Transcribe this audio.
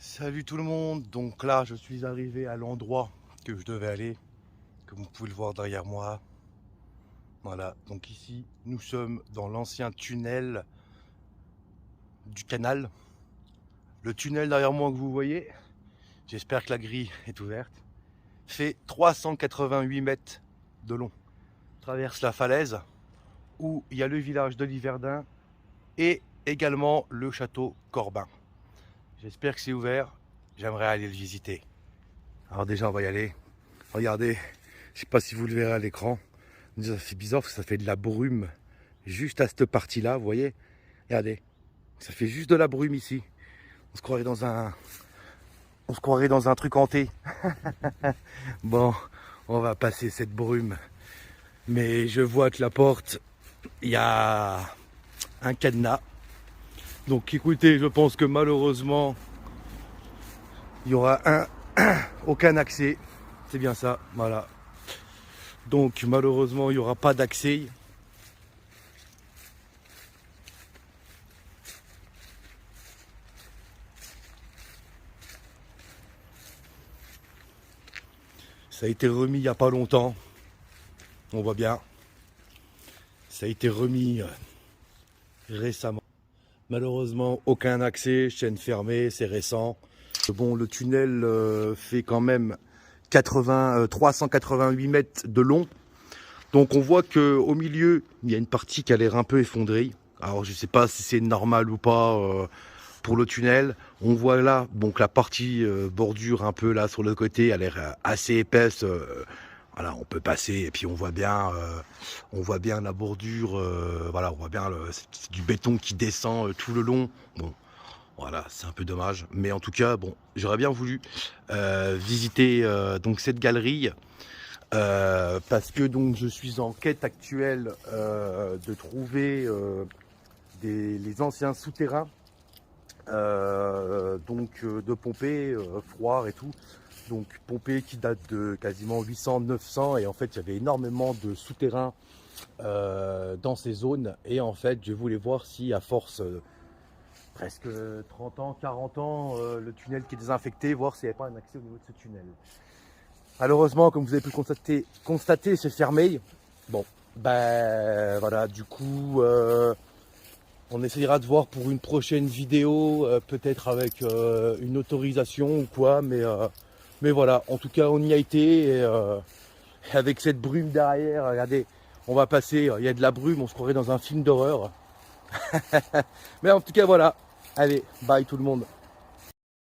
Salut tout le monde, donc là je suis arrivé à l'endroit que je devais aller, comme vous pouvez le voir derrière moi. Voilà, donc ici nous sommes dans l'ancien tunnel du canal. Le tunnel derrière moi que vous voyez, j'espère que la grille est ouverte, fait 388 mètres de long. Traverse la falaise où il y a le village de Liverdun et également le château Corbin. J'espère que c'est ouvert, j'aimerais aller le visiter. Alors déjà on va y aller. Regardez, je sais pas si vous le verrez à l'écran. Ça fait bizarre parce que ça fait de la brume juste à cette partie-là, vous voyez. Regardez, ça fait juste de la brume ici. On se croirait dans un truc hanté. Bon, on va passer cette brume. Mais je vois que la porte, il y a un cadenas. Donc écoutez, je pense que malheureusement, il y aura aucun accès. C'est bien ça, voilà. Donc malheureusement, il n'y aura pas d'accès. Ça a été remis il n'y a pas longtemps. On voit bien. Ça a été remis récemment. Malheureusement, aucun accès, chaîne fermée, c'est récent. Bon, le tunnel fait quand même 388 mètres de long. Donc on voit qu'au milieu, il y a une partie qui a l'air un peu effondrée. Alors je ne sais pas si c'est normal ou pas pour le tunnel. On voit là, donc la partie bordure un peu là sur le côté a l'air assez épaisse. Voilà, on peut passer et puis on voit bien la bordure. Voilà, on voit bien c'est du béton qui descend tout le long. Bon, voilà, c'est un peu dommage, mais en tout cas, bon, j'aurais bien voulu visiter donc cette galerie. Parce que donc je suis en quête actuelle de trouver les anciens souterrains de Pompée, Froid et tout. Donc Pompée qui date de quasiment 800-900 et en fait il y avait énormément de souterrains dans ces zones et en fait je voulais voir si à force presque 30 ans, 40 ans, le tunnel qui est désinfecté, voir s'il n'y avait pas un accès au niveau de ce tunnel. Malheureusement, comme vous avez pu constater, c'est fermé. Bon, ben voilà, du coup, on essayera de voir pour une prochaine vidéo, peut-être avec une autorisation ou quoi, mais voilà, en tout cas, on y a été, et avec cette brume derrière, regardez, on va passer, il y a de la brume, on se croirait dans un film d'horreur. Mais en tout cas, voilà, allez, bye tout le monde.